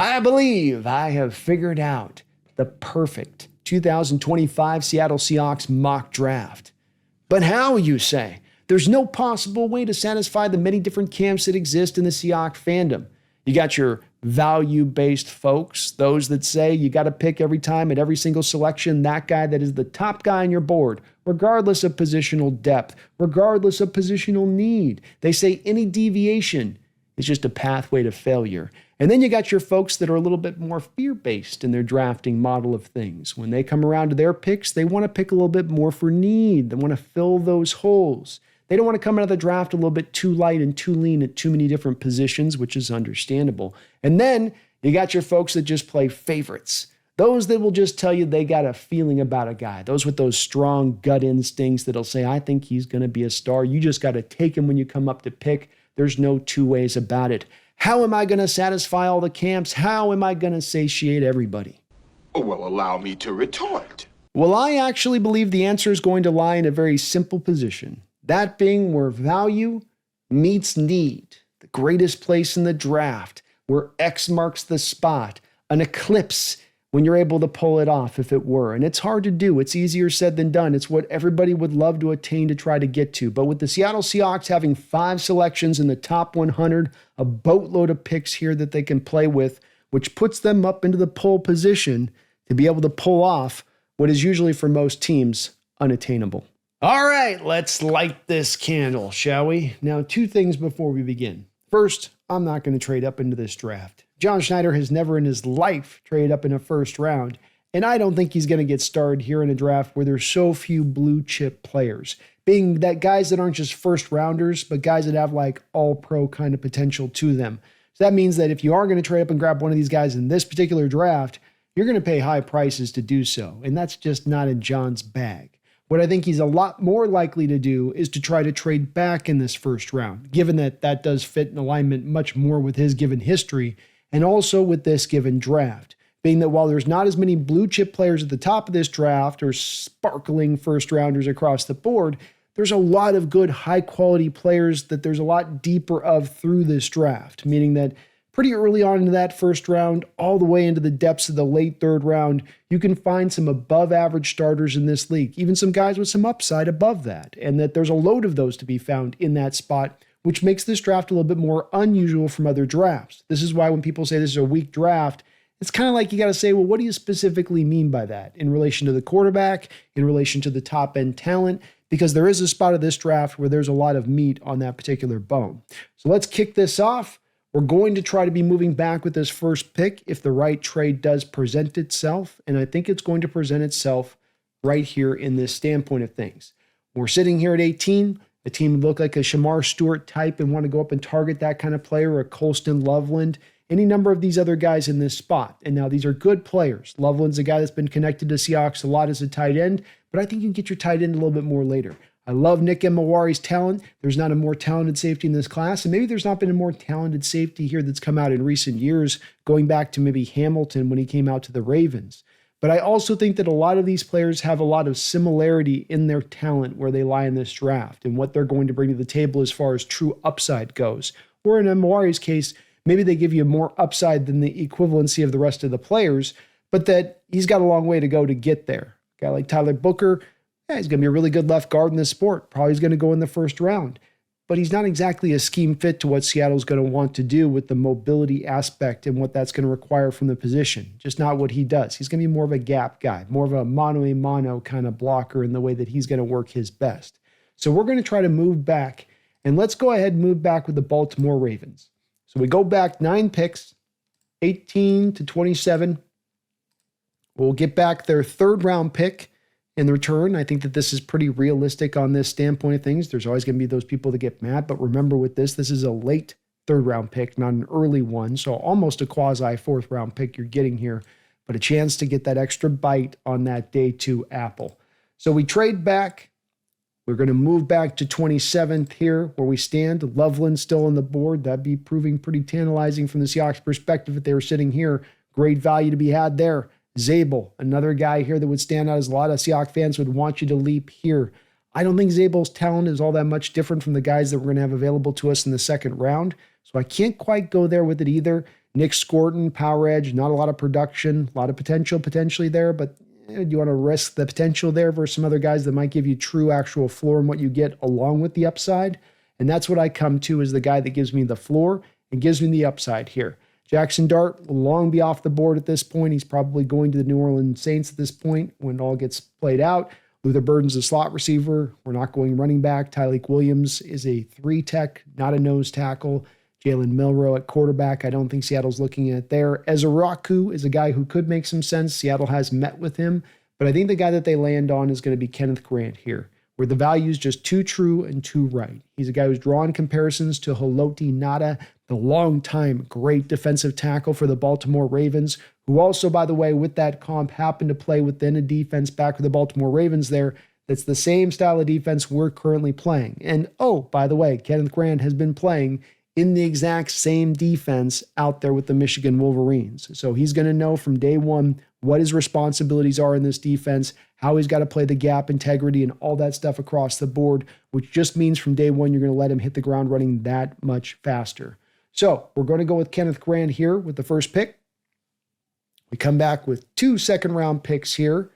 I believe I have figured out the perfect 2025 Seattle Seahawks mock draft. But how, you say? There's no possible way to satisfy the many different camps that exist in the Seahawks fandom. You got your value-based folks, those that say you got to pick every time at every single selection that guy that is the top guy on your board, regardless of positional depth, regardless of positional need. They say any deviation is just a pathway to failure. And then you got your folks that are a little bit more fear-based in their drafting model of things. When they come around to their picks, they want to pick a little bit more for need. They want to fill those holes. They don't want to come out of the draft a little bit too light and too lean at too many different positions, which is understandable. And then you got your folks that just play favorites. Those that will just tell you they got a feeling about a guy. Those with those strong gut instincts that'll say, I think he's going to be a star. You just got to take him when you come up to pick. There's no two ways about it. How am I going to satisfy all the camps? How am I going to satiate everybody? Well, allow me to retort. Well, I actually believe the answer is going to lie in a very simple position. That being where value meets need. The greatest place in the draft, where X marks the spot, an eclipse when you're able to pull it off, if it were. And it's hard to do. It's easier said than done. It's what everybody would love to attain to try to get to. But with the Seattle Seahawks having 5 selections in the top 100, a boatload of picks here that they can play with, which puts them up into the pole position to be able to pull off what is usually for most teams unattainable. All right, let's light this candle, shall we? Now, 2 things before we begin. First, I'm not going to trade up into this draft. John Schneider has never in his life traded up in a first round, and I don't think he's going to get started here in a draft where there's so few blue chip players, being that guys that aren't just first rounders, but guys that have like all pro kind of potential to them. So that means that if you are going to trade up and grab one of these guys in this particular draft, you're going to pay high prices to do so, and that's just not in John's bag. What I think he's a lot more likely to do is to try to trade back in this first round, given that that does fit in alignment much more with his given history and also with this given draft, being that while there's not as many blue chip players at the top of this draft or sparkling first rounders across the board, there's a lot of good high quality players that there's a lot deeper of through this draft, meaning that pretty early on into that first round, all the way into the depths of the late third round, you can find some above average starters in this league, even some guys with some upside above that, and that there's a load of those to be found in that spot, which makes this draft a little bit more unusual from other drafts. This is why when people say this is a weak draft, it's kind of like you got to say, well, what do you specifically mean by that in relation to the quarterback, in relation to the top end talent? Because there is a spot of this draft where there's a lot of meat on that particular bone. So let's kick this off. We're going to try to be moving back with this first pick if the right trade does present itself. And I think it's going to present itself right here in this standpoint of things. We're sitting here at 18. The team would look like a Shamar Stewart type and want to go up and target that kind of player, or a Colston Loveland, any number of these other guys in this spot. And now these are good players. Loveland's a guy that's been connected to Seahawks a lot as a tight end, but I think you can get your tight end a little bit more later. I love Nick Emawari's talent. There's not a more talented safety in this class, and maybe there's not been a more talented safety here that's come out in recent years, going back to maybe Hamilton when he came out to the Ravens. But I also think that a lot of these players have a lot of similarity in their talent where they lie in this draft and what they're going to bring to the table as far as true upside goes. Or in Emawari's case, maybe they give you more upside than the equivalency of the rest of the players, but that he's got a long way to go to get there. A guy like Tyler Booker, he's going to be a really good left guard in this sport. Probably he's going to go in the first round. But he's not exactly a scheme fit to what Seattle's going to want to do with the mobility aspect and what that's going to require from the position. Just not what he does. He's going to be more of a gap guy, more of a mano-a-mano kind of blocker in the way that he's going to work his best. So we're going to try to move back, and let's go ahead and move back with the Baltimore Ravens. So we go back 9 picks, 18 to 27. We'll get back their 3rd round pick in the return. I think that this is pretty realistic on this standpoint of things. There's always going to be those people that get mad, but remember with this is a late 3rd round pick, not an early one. So almost a quasi 4th round pick you're getting here, but a chance to get that extra bite on that day 2 apple. So we trade back. We're going to move back to 27th here where we stand. Loveland still on the board. That'd be proving pretty tantalizing from the Seahawks perspective if they were sitting here. Great value to be had there. Zabel, another guy here that would stand out as a lot of Seahawks fans would want you to leap here. I don't think Zabel's talent is all that much different from the guys that we're going to have available to us in the 2nd round. So I can't quite go there with it either. Nick Scorton, power edge, not a lot of production, a lot of potential potentially there, but do you want to risk the potential there versus some other guys that might give you true actual floor and what you get along with the upside? And that's what I come to as the guy that gives me the floor and gives me the upside here. Jackson Dart will long be off the board at this point. He's probably going to the New Orleans Saints at this point when it all gets played out. Luther Burden's a slot receiver. We're not going running back. Tyleik Williams is a 3-tech, not a nose tackle. Jalen Milroe at quarterback. I don't think Seattle's looking at there. Ezraku is a guy who could make some sense. Seattle has met with him, but I think the guy that they land on is going to be Kenneth Grant here, where the value is just too true and too right. He's a guy who's drawn comparisons to Haloti Ngata, the longtime great defensive tackle for the Baltimore Ravens, who also, by the way, with that comp, happened to play within a defense back with the Baltimore Ravens there. That's the same style of defense we're currently playing. And oh, by the way, Kenneth Grant has been playing in the exact same defense out there with the Michigan Wolverines. So he's going to know from day one what his responsibilities are in this defense, how he's got to play the gap integrity and all that stuff across the board, which just means from day one, you're going to let him hit the ground running that much faster. So we're going to go with Kenneth Grant here with the first pick. We come back with 2 second-round picks here,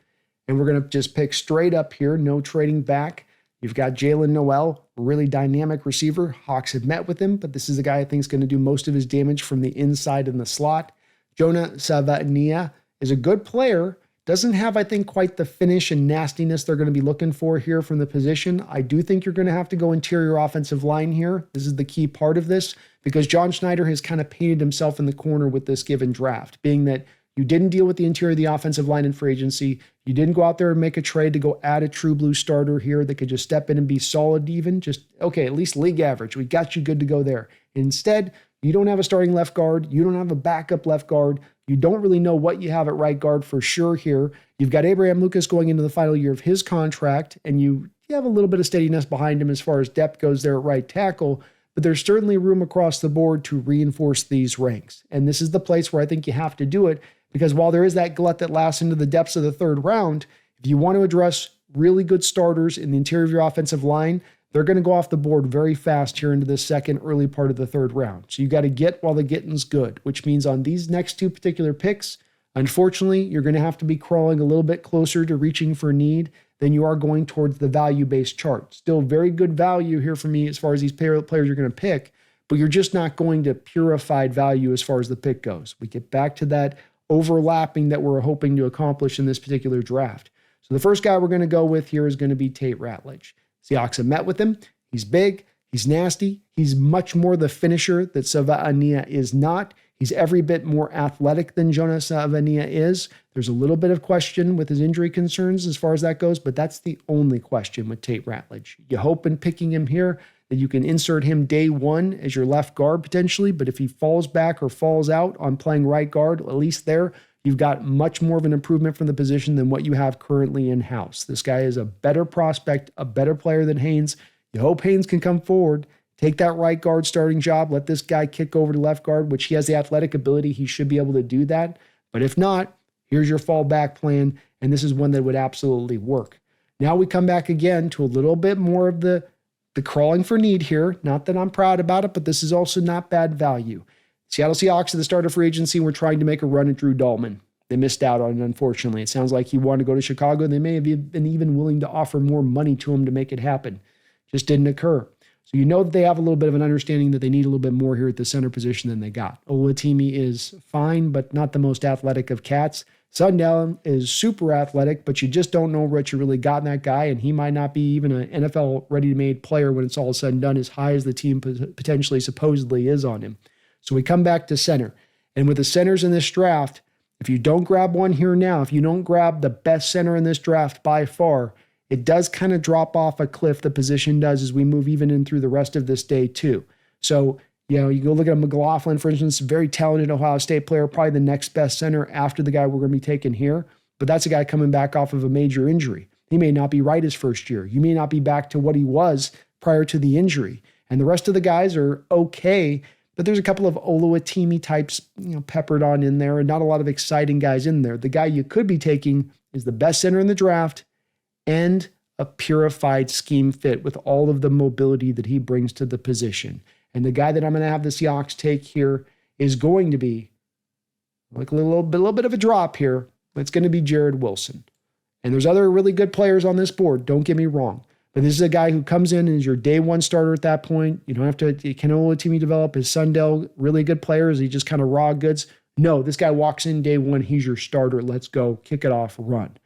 and we're going to just pick straight up here, no trading back. You've got Jalen Noel, really dynamic receiver. Hawks have met with him, but this is the guy I think is going to do most of his damage from the inside in the slot. Jonah Savainia is a good player. Doesn't have, I think, quite the finish and nastiness they're going to be looking for here from the position. I do think you're going to have to go interior offensive line here. This is the key part of this because John Schneider has kind of painted himself in the corner with this given draft, being that you didn't deal with the interior of the offensive line in free agency. You didn't go out there and make a trade to go add a true blue starter here that could just step in and be solid even. Just, okay, at least league average. We got you good to go there. Instead, you don't have a starting left guard. You don't have a backup left guard. You don't really know what you have at right guard for sure here. You've got Abraham Lucas going into the final year of his contract, and you have a little bit of steadiness behind him as far as depth goes there at right tackle. But there's certainly room across the board to reinforce these ranks. And this is the place where I think you have to do it. Because while there is that glut that lasts into the depths of the third round, if you want to address really good starters in the interior of your offensive line, they're going to go off the board very fast here into the second, early part of the third round. So you got to get while the getting's good, which means on these next 2 particular picks, unfortunately, you're going to have to be crawling a little bit closer to reaching for need than you are going towards the value-based chart. Still very good value here for me as far as these players you're going to pick, but you're just not going to purified value as far as the pick goes. We get back to that overlapping that we're hoping to accomplish in this particular draft. So the first guy we're going to go with here is going to be Tate Ratledge. Seahawks have met with him. He's big. He's nasty. He's much more the finisher that Savainia is not. He's every bit more athletic than Jonah Savainia is. There's a little bit of question with his injury concerns as far as that goes, but that's the only question with Tate Ratledge. You hope in picking him here that you can insert him day one as your left guard potentially, but if he falls back or falls out on playing right guard, at least there, you've got much more of an improvement from the position than what you have currently in-house. This guy is a better prospect, a better player than Haynes. You hope Haynes can come forward, take that right guard starting job, let this guy kick over to left guard, which he has the athletic ability. He should be able to do that. But if not, here's your fallback plan, and this is one that would absolutely work. Now we come back again to a little bit more of the crawling for need here. Not that I'm proud about it, but this is also not bad value. Seattle Seahawks at the start of free agency were trying to make a run at Drew Dahlman. They missed out on it, unfortunately. It sounds like he wanted to go to Chicago. They may have been even willing to offer more money to him to make it happen. Just didn't occur. So you know that they have a little bit of an understanding that they need a little bit more here at the center position than they got. Oluwatimi is fine, but not the most athletic of cats. Sundown is super athletic, but you just don't know what you really got in that guy, and he might not be even an NFL ready-made player when it's all said and done, as high as the team potentially supposedly is on him. So we come back to center. And with the centers in this draft, if you don't grab one here now, if you don't grab the best center in this draft by far, it does kind of drop off a cliff, the position does, as we move even in through the rest of this day too. So, you go look at McLaughlin, for instance, very talented Ohio State player, probably the next best center after the guy we're going to be taking here. But that's a guy coming back off of a major injury. He may not be right his first year. You may not be back to what he was prior to the injury. And the rest of the guys are okay, but there's a couple of Oluwatimi types, peppered on in there, and not a lot of exciting guys in there. The guy you could be taking is the best center in the draft and a purified scheme fit with all of the mobility that he brings to the position. And the guy that I'm going to have the Seahawks take here is going to be like a little bit of a drop here. It's going to be Jared Wilson. And there's other really good players on this board, don't get me wrong. But this is a guy who comes in and is your day one starter at that point. You don't have to, you can only team you develop. Is Sundell really good players? He just kind of raw goods? No, this guy walks in day one. He's your starter. Let's go, kick it off, run.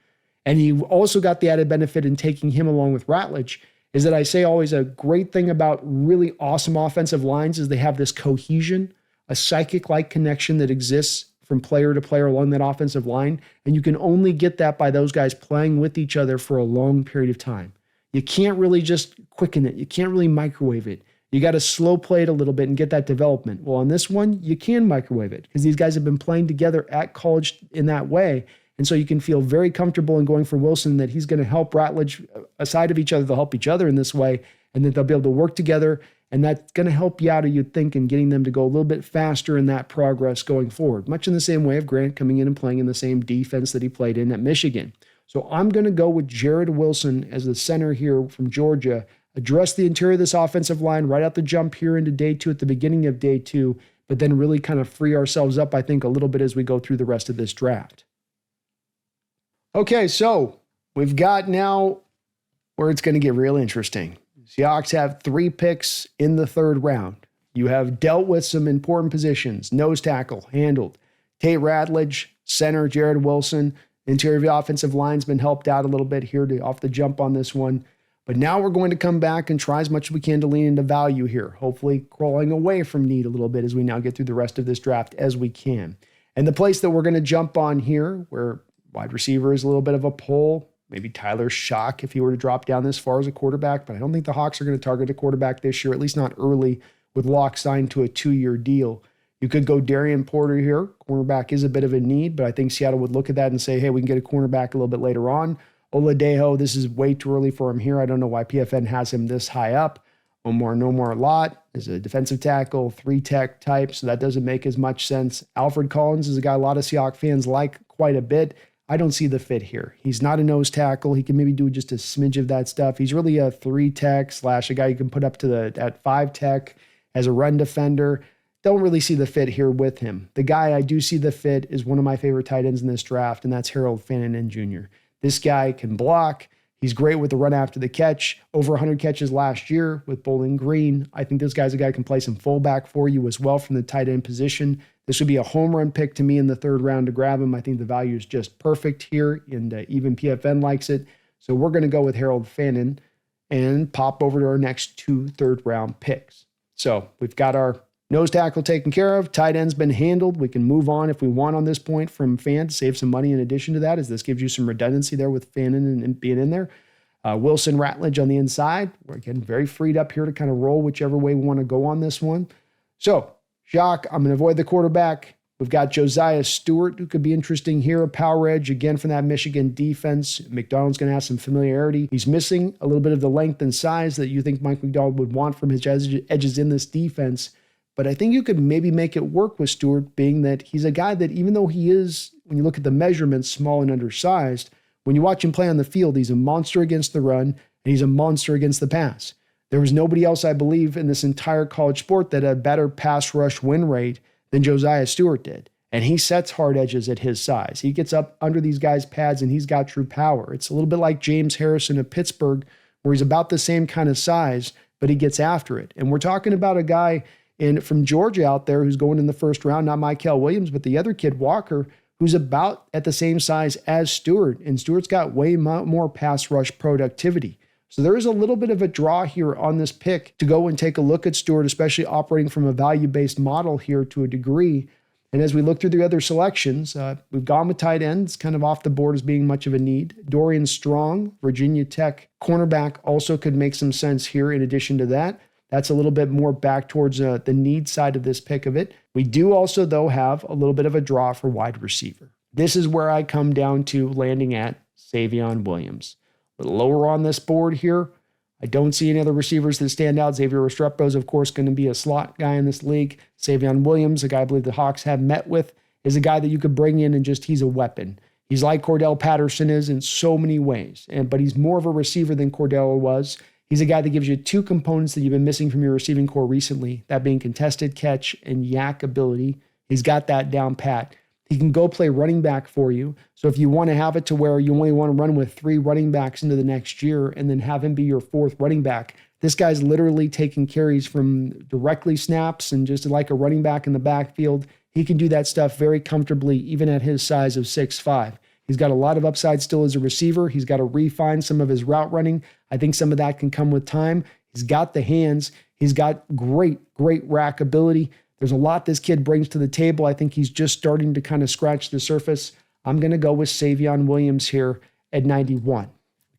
And he also got the added benefit in taking him along with Ratledge is that I say always a great thing about really awesome offensive lines is they have this cohesion, a psychic-like connection that exists from player to player along that offensive line. And you can only get that by those guys playing with each other for a long period of time. You can't really just quicken it. You can't really microwave it. You got to slow play it a little bit and get that development. Well, on this one, you can microwave it because these guys have been playing together at college in that way. And so you can feel very comfortable in going for Wilson that he's going to help Ratledge aside of each other. They'll help each other in this way, and that they'll be able to work together. And that's going to help you out, you'd think, in getting them to go a little bit faster in that progress going forward, much in the same way of Grant coming in and playing in the same defense that he played in at Michigan. So I'm going to go with Jared Wilson as the center here from Georgia, address the interior of this offensive line right out the jump here into day two at the beginning of day two, but then really kind of free ourselves up, I think, a little bit as we go through the rest of this draft. Okay, so we've got now where it's going to get real interesting. Seahawks have 3 picks in the third round. You have dealt with some important positions. Nose tackle, handled. Tate Ratledge, center, Jared Wilson. Interior of the offensive line's been helped out a little bit here off the jump on this one. But now we're going to come back and try as much as we can to lean into value here, hopefully crawling away from need a little bit as we now get through the rest of this draft as we can. And the place that we're going to jump on here, where wide receiver is a little bit of a pull, maybe Tyler Shock if he were to drop down this far as a quarterback, but I don't think the Hawks are going to target a quarterback this year, at least not early, with Locke signed to a 2-year deal. You could go Darian Porter here. Cornerback is a bit of a need, but I think Seattle would look at that and say, hey, we can get a cornerback a little bit later on. Oladejo, this is way too early for him here. I don't know why PFN has him this high up. Omar Lot is a defensive tackle, 3-tech type, so that doesn't make as much sense. Alfred Collins is a guy a lot of Seahawks fans like quite a bit. I don't see the fit here. He's not a nose tackle. He can maybe do just a smidge of that stuff. He's really a 3-tech / a guy you can put up to at 5-tech as a run defender. Don't really see the fit here with him. The guy I do see the fit is one of my favorite tight ends in this draft, and that's Harold Fannin Jr. This guy can block. He's great with the run after the catch. Over 100 catches last year with Bowling Green. I think this guy's a guy who can play some fullback for you as well from the tight end position. This would be a home run pick to me in the third round to grab him. I think the value is just perfect here, and even PFN likes it. So we're going to go with Harold Fannin and pop over to our next 2 third-round picks. So we've got our nose tackle taken care of. Tight end's been handled. We can move on if we want on this point from Fan to save some money in addition to that, as this gives you some redundancy there with Fannin and being in there. Wilson Ratledge on the inside. We're getting very freed up here to kind of roll whichever way we want to go on this one. So, Jacques, I'm going to avoid the quarterback. We've got Josiah Stewart, who could be interesting here, a power edge, again, from that Michigan defense. McDonald's going to have some familiarity. He's missing a little bit of the length and size that you think Mike McDonald would want from his edges in this defense. But I think you could maybe make it work with Stewart, being that he's a guy that, even though he is, when you look at the measurements, small and undersized, when you watch him play on the field, he's a monster against the run, and he's a monster against the pass. There was nobody else, I believe, in this entire college sport that had a better pass rush win rate than Josiah Stewart did. And he sets hard edges at his size. He gets up under these guys' pads, and he's got true power. It's a little bit like James Harrison of Pittsburgh, where he's about the same kind of size, but he gets after it. And we're talking about a guy from Georgia out there who's going in the first round, not Mykel Williams, but the other kid, Walker, who's about at the same size as Stewart. And Stewart's got way more pass rush productivity. So there is a little bit of a draw here on this pick to go and take a look at Stewart, especially operating from a value-based model here to a degree. And as we look through the other selections, we've gone with tight ends, kind of off the board as being much of a need. Dorian Strong, Virginia Tech cornerback, also could make some sense here in addition to that. That's a little bit more back towards the need side of this pick of it. We do also, though, have a little bit of a draw for wide receiver. This is where I come down to landing at Savion Williams. A little lower on this board here. I don't see any other receivers that stand out. Xavier Restrepo is, of course, going to be a slot guy in this league. Savion Williams, a guy I believe the Hawks have met with, is a guy that you could bring in and he's a weapon. He's like Cordell Patterson is in so many ways, but he's more of a receiver than Cordell was. He's a guy that gives you two components that you've been missing from your receiving core recently, that being contested catch and yak ability. He's got that down pat. He can go play running back for you. So if you want to have it to where you only want to run with 3 running backs into the next year and then have him be your 4th running back, this guy's literally taking carries from directly snaps and just like a running back in the backfield. He can do that stuff very comfortably, even at his size of 6'5". He's got a lot of upside still as a receiver. He's got to refine some of his route running. I think some of that can come with time. He's got the hands. He's got great rack ability. There's a lot this kid brings to the table. I think he's just starting to kind of scratch the surface. I'm going to go with Savion Williams here at 91.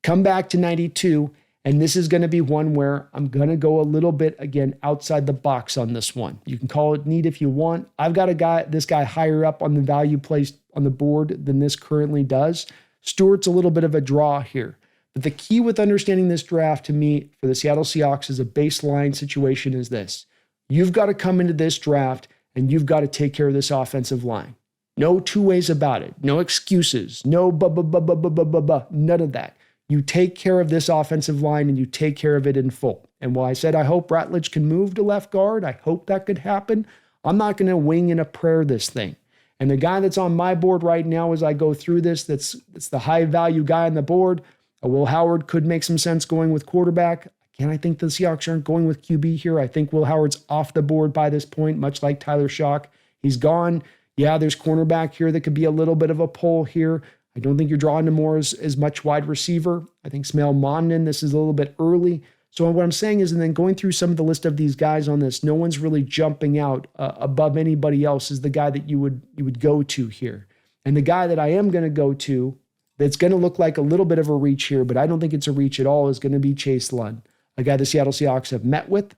Come back to 92, and this is going to be one where I'm going to go a little bit, again, outside the box on this one. You can call it neat if you want. I've got this guy higher up on the value placed on the board than this currently does. Stewart's a little bit of a draw here. But the key with understanding this draft to me for the Seattle Seahawks as a baseline situation is this. You've got to come into this draft and you've got to take care of this offensive line. No two ways about it. No excuses. No none of that. You take care of this offensive line and you take care of it in full. And while I said I hope Ratledge can move to left guard, I hope that could happen, I'm not going to wing and a prayer this thing. And the guy that's on my board right now as I go through this, that's the high value guy on the board, Will Howard could make some sense going with quarterback. Again, I think the Seahawks aren't going with QB here. I think Will Howard's off the board by this point, much like Tyler Shock. He's gone. Yeah, there's cornerback here that could be a little bit of a pull here. I don't think you're drawing to more as much wide receiver. I think Smail Mondan, this is a little bit early. So what I'm saying is, and then going through some of the list of these guys on this, no one's really jumping out above anybody else as the guy that you would go to here. And the guy that I am going to go to that's going to look like a little bit of a reach here, but I don't think it's a reach at all, is going to be Chase Lund, a guy the Seattle Seahawks have met with.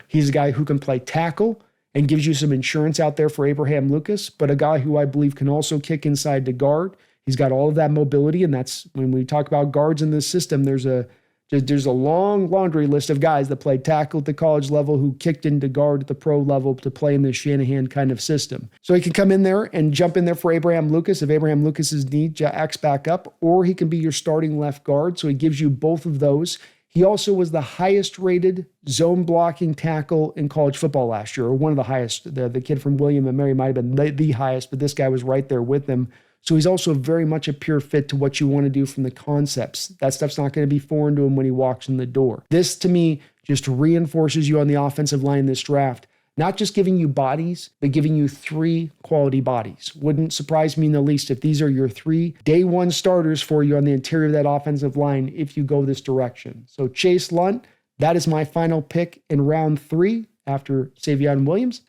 He's a guy who can play tackle and gives you some insurance out there for Abraham Lucas, but a guy who I believe can also kick inside to guard. He's got all of that mobility, and that's when we talk about guards in this system, there's a long laundry list of guys that played tackle at the college level who kicked into guard at the pro level to play in the Shanahan kind of system. So he can come in there and jump in there for Abraham Lucas if Abraham Lucas's need acts back up, or he can be your starting left guard. So he gives you both of those. He also was the highest rated zone blocking tackle in college football last year, or one of the highest. The kid from William and Mary might have been the highest, but this guy was right there with him. So he's also very much a pure fit to what you want to do from the concepts. That stuff's not going to be foreign to him when he walks in the door. This, to me, just reinforces you on the offensive line in this draft. Not just giving you bodies, but giving you 3 quality bodies. Wouldn't surprise me in the least if these are your 3 day one starters for you on the interior of that offensive line if you go this direction. So Chase Lund, that is my final pick in round 3 after Savion Williams.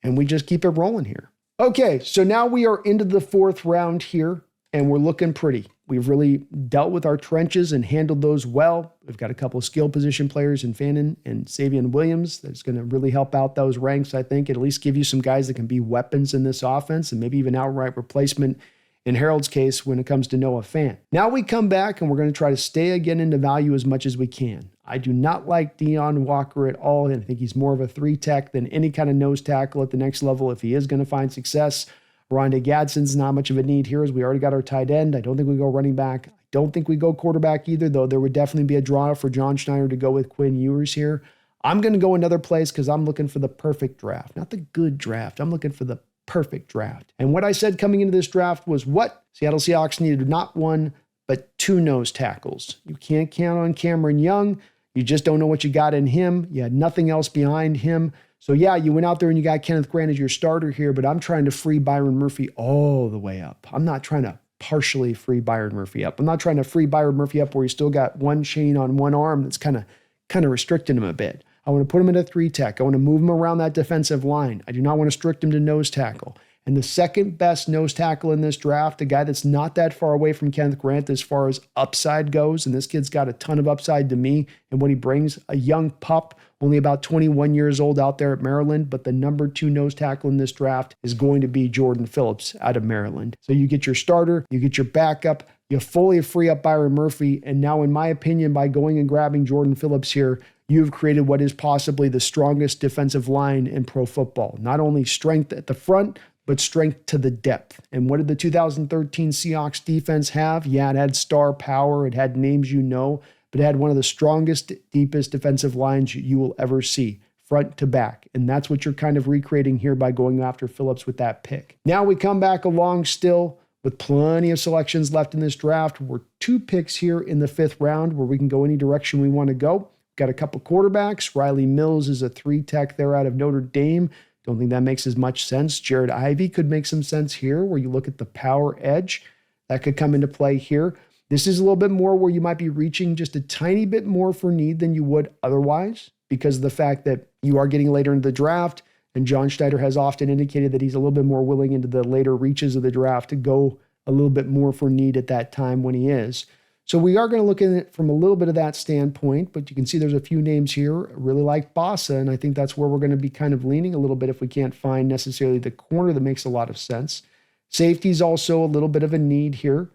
And we just keep it rolling here. Okay, so now we are into the 4th round here, and we're looking pretty. We've really dealt with our trenches and handled those well. We've got a couple of skill position players in Fannin and Savion Williams that's going to really help out those ranks, I think, and at least give you some guys that can be weapons in this offense and maybe even outright replacement in Harold's case when it comes to Noah Fant. Now we come back and we're going to try to stay again into value as much as we can. I do not like Deion Walker at all, and I think he's more of a 3-tech than any kind of nose tackle at the next level if he is going to find success. Rondé Gadsden's not much of a need here as we already got our tight end. I don't think we go running back. I don't think we go quarterback either, though there would definitely be a draw for John Schneider to go with Quinn Ewers here. I'm going to go another place because I'm looking for the perfect draft, not the good draft. I'm looking for the perfect draft. And what I said coming into this draft was what? Seattle Seahawks needed not 1, but 2 nose tackles. You can't count on Cameron Young. You just don't know what you got in him. You had nothing else behind him. So yeah, you went out there and you got Kenneth Grant as your starter here, but I'm trying to free Byron Murphy all the way up. I'm not trying to partially free Byron Murphy up. I'm not trying to free Byron Murphy up where he's still got one chain on one arm that's kind of restricting him a bit. I want to put him in a 3-tech. I want to move him around that defensive line. I do not want to restrict him to nose tackle. And the second best nose tackle in this draft, a guy that's not that far away from Kenneth Grant as far as upside goes, and this kid's got a ton of upside to me and what he brings, a young pup, only about 21 years old out there at Maryland, but the number 2 nose tackle in this draft is going to be Jordan Phillips out of Maryland. So you get your starter, you get your backup, you fully free up Byron Murphy, and now in my opinion, by going and grabbing Jordan Phillips here, you've created what is possibly the strongest defensive line in pro football. Not only strength at the front, but strength to the depth. And what did the 2013 Seahawks defense have? Yeah, it had star power. It had names you know. but it had one of the strongest, deepest defensive lines you will ever see, front to back. And that's what you're kind of recreating here by going after Phillips with that pick. Now we come back along still with plenty of selections left in this draft. We're 2 picks here in the 5th round where we can go any direction we want to go. Got a couple quarterbacks. Riley Mills is a 3-tech there out of Notre Dame. Don't think that makes as much sense. Jared Ivey could make some sense here where you look at the power edge. That could come into play here. This is a little bit more where you might be reaching just a tiny bit more for need than you would otherwise because of the fact that you are getting later into the draft. And John Schneider has often indicated that he's a little bit more willing into the later reaches of the draft to go a little bit more for need at that time when he is. So we are going to look at it from a little bit of that standpoint, but you can see there's a few names here. I really like Bossa, and I think that's where we're going to be kind of leaning a little bit if we can't find necessarily the corner that makes a lot of sense. Safety is also a little bit of a need here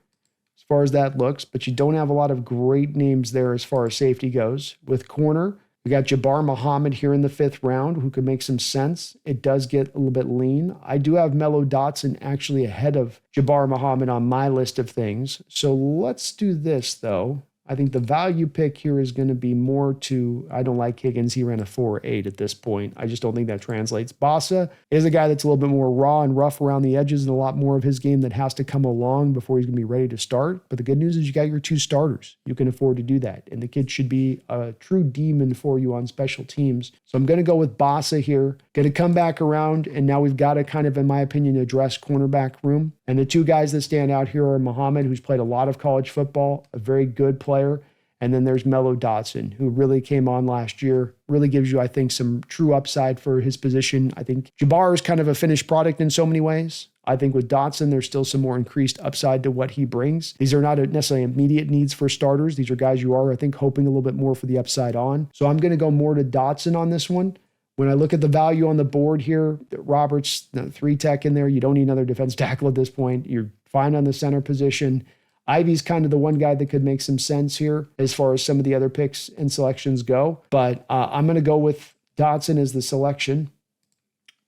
as far as that looks, but you don't have a lot of great names there as far as safety goes. With corner, we got Jabbar Muhammad here in the 5th round who could make some sense. It does get a little bit lean. I do have Mello Dotson actually ahead of Jabbar Muhammad on my list of things. So let's do this though. I think the value pick here is going to be more to, I don't like Higgins. He ran a 4.8 at this point. I just don't think that translates. Bossa is a guy that's a little bit more raw and rough around the edges and a lot more of his game that has to come along before he's going to be ready to start. But the good news is you got your 2 starters. You can afford to do that. And the kid should be a true demon for you on special teams. So I'm going to go with Bossa here. Going to come back around. And now we've got to kind of, in my opinion, address cornerback room. And the 2 guys that stand out here are Muhammad, who's played a lot of college football, a very good player. And then there's Mello Dotson, who really came on last year, really gives you, I think, some true upside for his position. I think Jabbar is kind of a finished product in so many ways. I think with Dotson, there's still some more increased upside to what he brings. These are not necessarily immediate needs for starters. These are guys you are, I think, hoping a little bit more for the upside on. So I'm going to go more to Dotson on this one. When I look at the value on the board here, Roberts, 3-tech in there, you don't need another defense tackle at this point. You're fine on the center position. Ivy's kind of the one guy that could make some sense here as far as some of the other picks and selections go. But I'm going to go with Dotson as the selection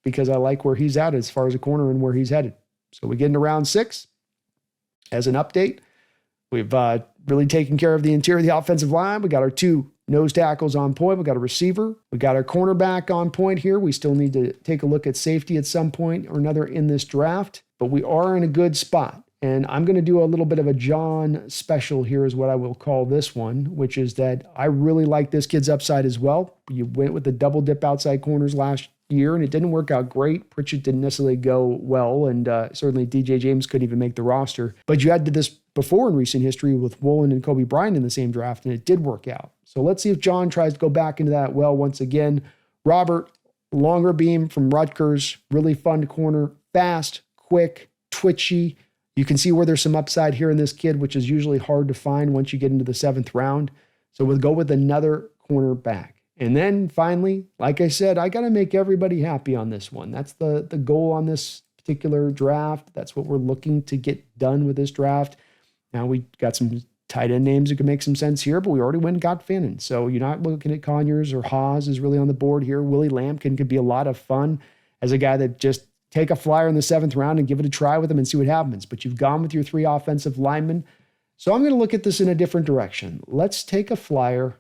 because I like where he's at as far as a corner and where he's headed. So we get into round 6. As an update, we've really taken care of the interior of the offensive line. We got our 2 nose tackles on point. We got a receiver. We got our cornerback on point here. We still need to take a look at safety at some point or another in this draft, but we are in a good spot. And I'm going to do a little bit of a John special here is what I will call this one, which is that I really like this kid's upside as well. You went with the double dip outside corners last year, and it didn't work out great. Pritchett didn't necessarily go well, and certainly DJ James couldn't even make the roster. But you had did this before in recent history with Woolen and Kobe Bryant in the same draft, and it did work out. So let's see if John tries to go back into that well once again. Robert, longer beam from Rutgers, really fun corner, fast, quick, twitchy. You can see where there's some upside here in this kid, which is usually hard to find once you get into the 7th round. So we'll go with another cornerback. And then finally, like I said, I got to make everybody happy on this one. That's the goal on this particular draft. That's what we're looking to get done with this draft. Now we got some tight end names that can make some sense here, but we already went and got Fannin. So you're not looking at Conyers or Haas is really on the board here. Willie Lampkin could be a lot of fun as a guy that just take a flyer in the 7th round and give it a try with him and see what happens. But you've gone with your 3 offensive linemen. So I'm going to look at this in a different direction. Let's take a flyer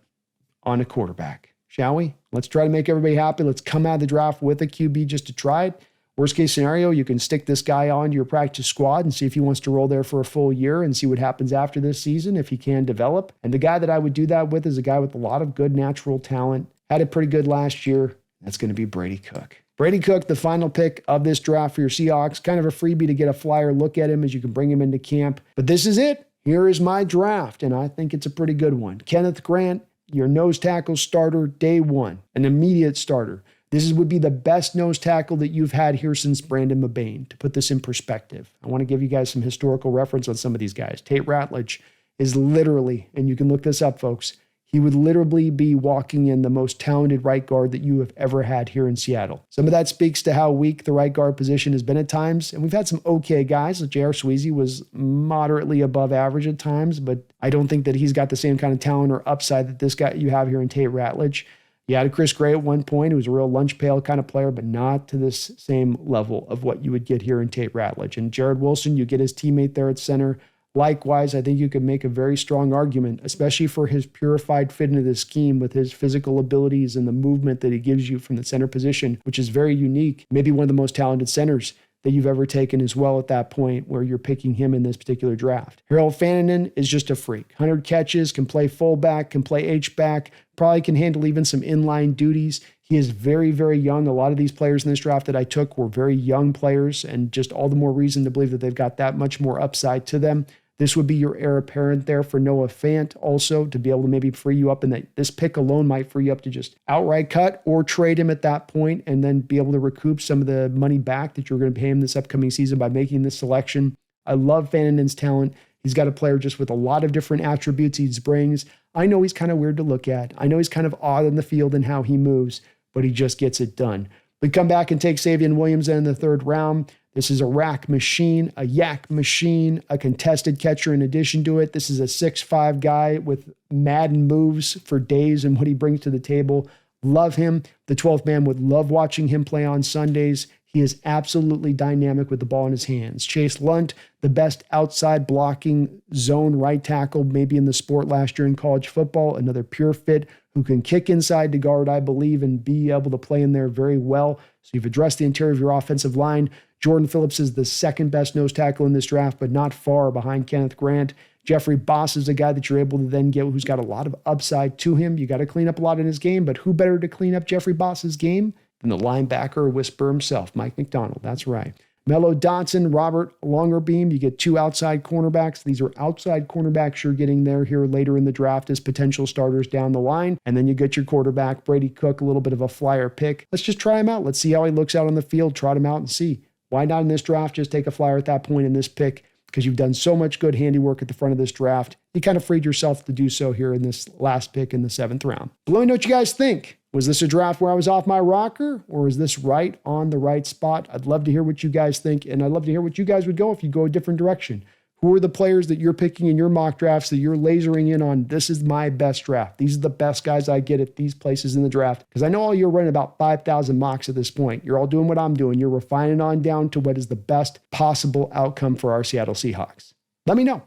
on a quarterback, shall we? Let's try to make everybody happy. Let's come out of the draft with a QB just to try it. Worst case scenario, you can stick this guy on your practice squad and see if he wants to roll there for a full year and see what happens after this season, if he can develop. And the guy that I would do that with is a guy with a lot of good natural talent. Had it pretty good last year. That's going to be Brady Cook. Brady Cook, the final pick of this draft for your Seahawks. Kind of a freebie to get a flyer look at him as you can bring him into camp. But this is it. Here is my draft, and I think it's a pretty good one. Kenneth Grant, your nose tackle starter day 1, an immediate starter. This would be the best nose tackle that you've had here since Brandon Mabane. To put this in perspective, I want to give you guys some historical reference on some of these guys. Tate Ratledge is literally, and you can look this up, folks, he would literally be walking in the most talented right guard that you have ever had here in Seattle. Some of that speaks to how weak the right guard position has been at times. And we've had some okay guys. Like J.R. Sweezy was moderately above average at times, but I don't think that he's got the same kind of talent or upside that this guy you have here in Tate Ratledge. You had Chris Gray at one point, who was a real lunch pail kind of player, but not to this same level of what you would get here in Tate Ratledge. And Jared Wilson, you get his teammate there at center. Likewise, I think you could make a very strong argument, especially for his purified fit into the scheme with his physical abilities and the movement that he gives you from the center position, which is very unique. Maybe one of the most talented centers that you've ever taken as well at that point where you're picking him in this particular draft. Harold Fananen is just a freak. 100 catches, can play fullback, can play H-back, probably can handle even some inline duties. He is very, very young. A lot of these players in this draft that I took were very young players, and just all the more reason to believe that they've got that much more upside to them. This would be your heir apparent there for Noah Fant also to be able to maybe free you up, and that this pick alone might free you up to just outright cut or trade him at that point and then be able to recoup some of the money back that you're going to pay him this upcoming season by making this selection. I love Fanninen's talent. He's got a player just with a lot of different attributes he brings. I know he's kind of weird to look at. I know he's kind of odd in the field and how he moves, but he just gets it done. We come back and take Savion Williams in the third round. This is a rack machine, a yak machine, a contested catcher in addition to it. This is a 6'5" guy with Madden moves for days and what he brings to the table. Love him. The 12th man would love watching him play on Sundays. He is absolutely dynamic with the ball in his hands. Chase Lunt, the best outside blocking zone right tackle maybe in the sport last year in college football, another pure fit who can kick inside to guard, I believe, and be able to play in there very well. So you've addressed the interior of your offensive line. Jordan Phillips is the second best nose tackle in this draft, but not far behind Kenneth Grant. Jeffrey Boss is a guy that you're able to then get who's got a lot of upside to him. You got to clean up a lot in his game, but who better to clean up Jeffrey Boss's game than the linebacker whisperer himself, Mike McDonald. That's right. Mello Dotson, Robert Longerbeam. You get two outside cornerbacks. These are outside cornerbacks you're getting there here later in the draft as potential starters down the line. And then you get your quarterback, Brady Cook, a little bit of a flyer pick. Let's just try him out. Let's see how he looks out on the field, trot him out and see. Why not in this draft just take a flyer at that point in this pick? Because you've done so much good handiwork at the front of this draft. You kind of freed yourself to do so here in this last pick in the 7th round. But let me know what you guys think. Was this a draft where I was off my rocker, or is this right on the right spot? I'd love to hear what you guys think, and I'd love to hear what you guys would go if you go a different direction. Who are the players that you're picking in your mock drafts that you're lasering in on? This is my best draft. These are the best guys I get at these places in the draft. Because I know all you're running about 5,000 mocks at this point. You're all doing what I'm doing. You're refining on down to what is the best possible outcome for our Seattle Seahawks. Let me know.